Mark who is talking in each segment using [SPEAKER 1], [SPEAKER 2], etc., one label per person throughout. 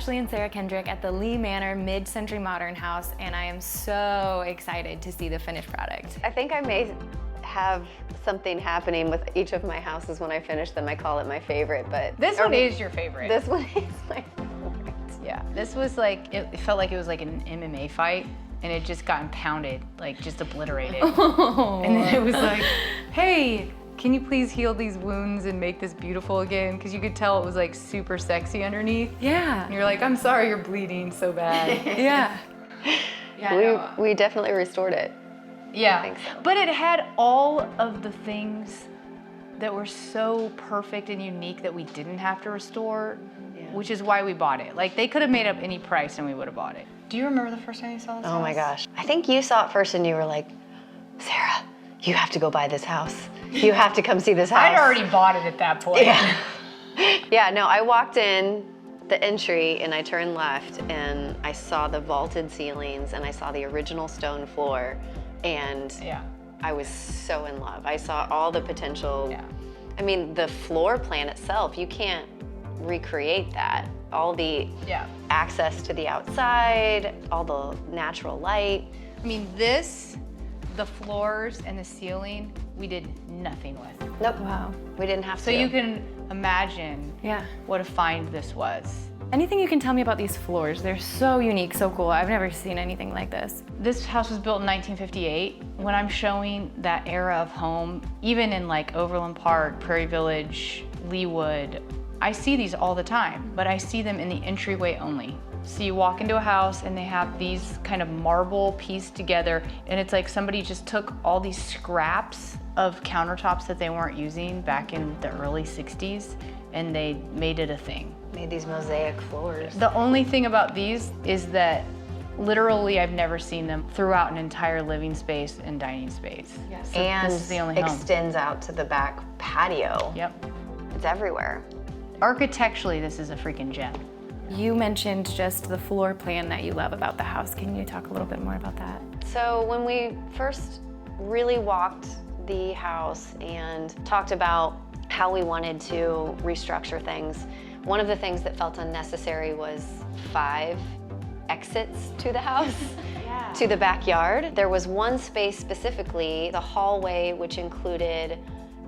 [SPEAKER 1] Ashley and Sarah Kendrick at the Manor Mid-Century Modern house, and I am so excited to see the finished product.
[SPEAKER 2] I think I may have something happening with each of my houses when I finish them. I call it my favorite, but...
[SPEAKER 3] This one is your favorite.
[SPEAKER 2] This one is my favorite.
[SPEAKER 3] Yeah, this was like, it felt like it was like an MMA fight, and it just got pounded, like just obliterated.
[SPEAKER 1] Oh.
[SPEAKER 3] And then it was like, hey, can you please heal these wounds and make this beautiful again? Because you could tell it was like super sexy underneath.
[SPEAKER 1] Yeah.
[SPEAKER 3] And you're like, I'm sorry you're bleeding so bad.
[SPEAKER 1] Yeah.
[SPEAKER 3] Yeah,
[SPEAKER 2] we definitely restored it.
[SPEAKER 3] Yeah,
[SPEAKER 2] I think so.
[SPEAKER 3] But it had all of the things that were so perfect and unique that we didn't have to restore, which is why we bought it. Like, they could have made up any price and we would have bought it. Do you remember the first time you saw this house?
[SPEAKER 2] Oh my gosh. I think you saw it first and you were like, Sarah, you have to go buy this house. You have to come see this house.
[SPEAKER 3] I'd already bought it at that point.
[SPEAKER 2] Yeah. Yeah, no, I walked in the entry and I turned left and I saw the vaulted ceilings and I saw the original stone floor, and I was so in love. I saw all the potential.
[SPEAKER 3] Yeah.
[SPEAKER 2] I mean, the floor plan itself, you can't recreate that. All the access to the outside, all the natural light.
[SPEAKER 3] I mean, the floors and the ceiling, we did nothing with.
[SPEAKER 2] Nope.
[SPEAKER 1] Wow.
[SPEAKER 2] We didn't have to.
[SPEAKER 3] So you can imagine what a find this was.
[SPEAKER 1] Anything you can tell me about these floors? They're so unique, so cool. I've never seen anything like this.
[SPEAKER 3] This house was built in 1958. When I'm showing that era of home, even in like Overland Park, Prairie Village, Leawood, I see these all the time, but I see them in the entryway only. So you walk into a house and they have these kind of marble pieced together, and it's like somebody just took all these scraps of countertops that they weren't using back in the early 60s, and they made it a thing.
[SPEAKER 2] Made these mosaic floors.
[SPEAKER 3] The only thing about these is that literally I've never seen them throughout an entire living space and dining space.
[SPEAKER 1] Yes.
[SPEAKER 3] So
[SPEAKER 2] And
[SPEAKER 3] this is the only home.
[SPEAKER 2] extends out to the back patio.
[SPEAKER 3] Yep.
[SPEAKER 2] It's everywhere.
[SPEAKER 3] Architecturally, this is a freaking gem.
[SPEAKER 1] You mentioned just the floor plan that you love about the house. Can you talk a little bit more about that?
[SPEAKER 2] So when we first really walked the house and talked about how we wanted to restructure things, one of the things that felt unnecessary was 5 exits to the house, to the backyard. There was one space specifically, the hallway, which included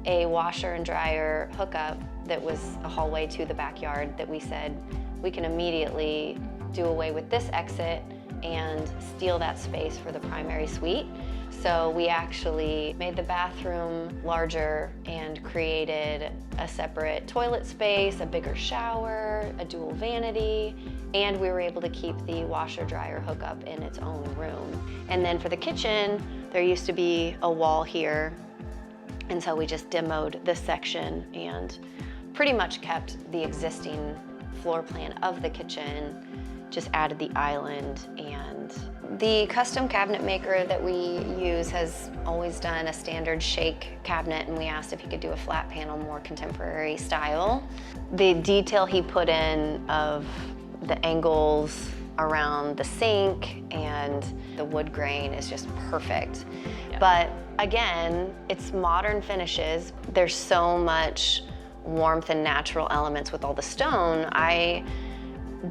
[SPEAKER 2] a washer and dryer hookup that was a hallway to the backyard, that we said we can immediately do away with this exit and steal that space for the primary suite. So we actually made the bathroom larger and created a separate toilet space, a bigger shower, a dual vanity, and we were able to keep the washer dryer hookup in its own room. And then for the kitchen, there used to be a wall here, and so we just demoed this section and pretty much kept the existing floor plan of the kitchen, just added the island. And the custom cabinet maker that we use has always done a standard shake cabinet, and we asked if he could do a flat panel, more contemporary style. The detail he put in of the angles around the sink and the wood grain is just perfect. Yeah. But again, it's modern finishes. There's so much warmth and natural elements with all the stone. I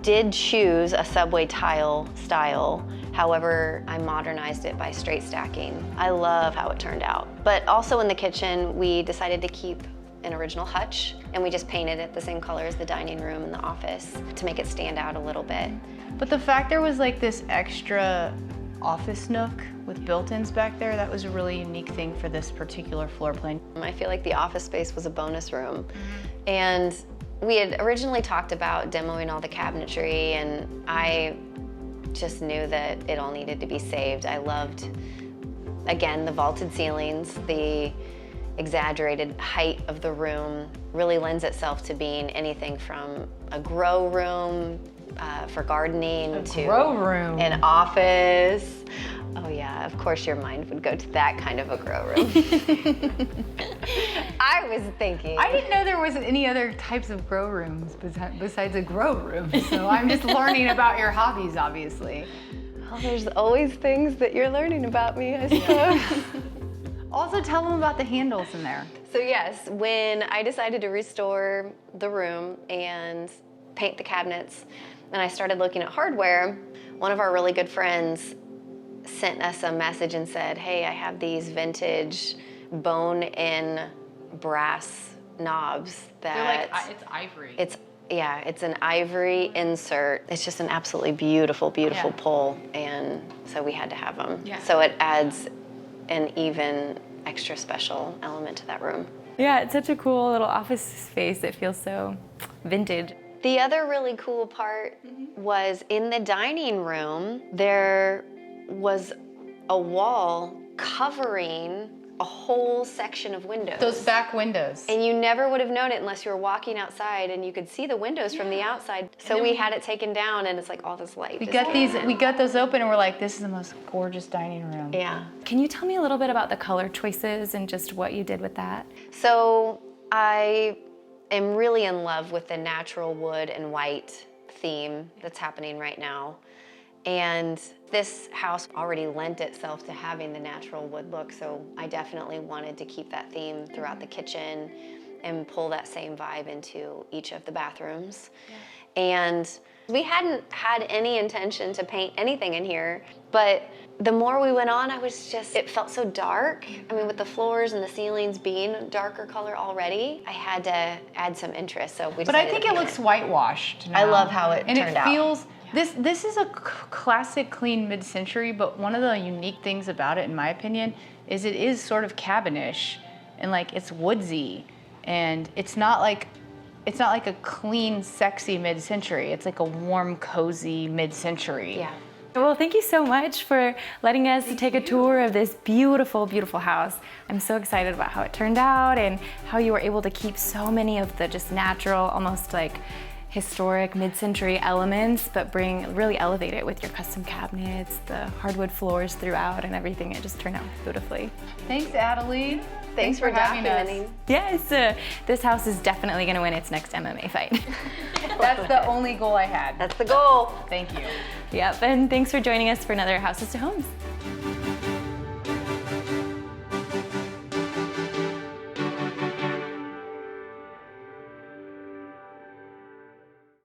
[SPEAKER 2] did choose a subway tile style. However, I modernized it by straight stacking. I love how it turned out. But also in the kitchen, we decided to keep an original hutch, and we just painted it the same color as the dining room and the office to make it stand out a little bit.
[SPEAKER 3] But the fact there was like this extra office nook with built-ins back there, that was a really unique thing for this particular floor plan.
[SPEAKER 2] I feel like the office space was a bonus room. And we had originally talked about demoing all the cabinetry, and I just knew that it all needed to be saved. I loved, again, the vaulted ceilings. The exaggerated height of the room really lends itself to being anything from a grow room for gardening to
[SPEAKER 3] grow room,
[SPEAKER 2] an office. Oh yeah, of course your mind would go to that kind of a grow room. I was thinking.
[SPEAKER 3] I didn't know there wasn't any other types of grow rooms besides a grow room, so I'm just learning about your hobbies, obviously.
[SPEAKER 2] Well, there's always things that you're learning about me, I suppose.
[SPEAKER 3] Also, tell them about the handles in there.
[SPEAKER 2] So yes, when I decided to restore the room and paint the cabinets and I started looking at hardware, one of our really good friends sent us a message and said, hey, I have these vintage bone-in brass knobs that...
[SPEAKER 3] They're like, it's ivory.
[SPEAKER 2] It's an ivory insert. It's just an absolutely beautiful, beautiful pull, and so we had to have them. Yeah. So it adds an even extra special element to that room.
[SPEAKER 1] Yeah, it's such a cool little office space. It feels so vintage.
[SPEAKER 2] The other really cool part was in the dining room, there was a wall covering a whole section of windows.
[SPEAKER 3] Those back windows.
[SPEAKER 2] And you never would have known it unless you were walking outside and you could see the windows from the outside. So we had it taken down and it's like all this light.
[SPEAKER 3] We got those open and we're like, this is the most gorgeous dining room.
[SPEAKER 2] Yeah.
[SPEAKER 1] Can you tell me a little bit about the color choices and just what you did with that?
[SPEAKER 2] So I am really in love with the natural wood and white theme that's happening right now. And this house already lent itself to having the natural wood look, so I definitely wanted to keep that theme throughout the kitchen and pull that same vibe into each of the bathrooms. Yeah. And we hadn't had any intention to paint anything in here, but the more we went on, it felt so dark. I mean, with the floors and the ceilings being a darker color already, I had to add some interest, so we decided.
[SPEAKER 3] But I think it looks whitewashed now.
[SPEAKER 2] I love how it turned out.
[SPEAKER 3] And it feels, this is a classic clean mid-century, but one of the unique things about it, in my opinion, is it is sort of cabinish and like it's woodsy, and it's not like a clean, sexy mid-century. It's like a warm, cozy mid-century.
[SPEAKER 2] Yeah.
[SPEAKER 1] Well, thank you so much for letting us take a tour of this beautiful, beautiful house. I'm so excited about how it turned out and how you were able to keep so many of the just natural, almost like historic mid-century elements, but really elevate it with your custom cabinets, the hardwood floors throughout and everything. It just turned out beautifully.
[SPEAKER 3] Thanks, Adelie.
[SPEAKER 2] Thanks for documenting.
[SPEAKER 3] Us.
[SPEAKER 1] Yes, this house is definitely gonna win its next MMA fight.
[SPEAKER 3] That's the only goal I had.
[SPEAKER 2] That's the goal.
[SPEAKER 3] Thank you.
[SPEAKER 1] Yep, and thanks for joining us for another Houses to Homes.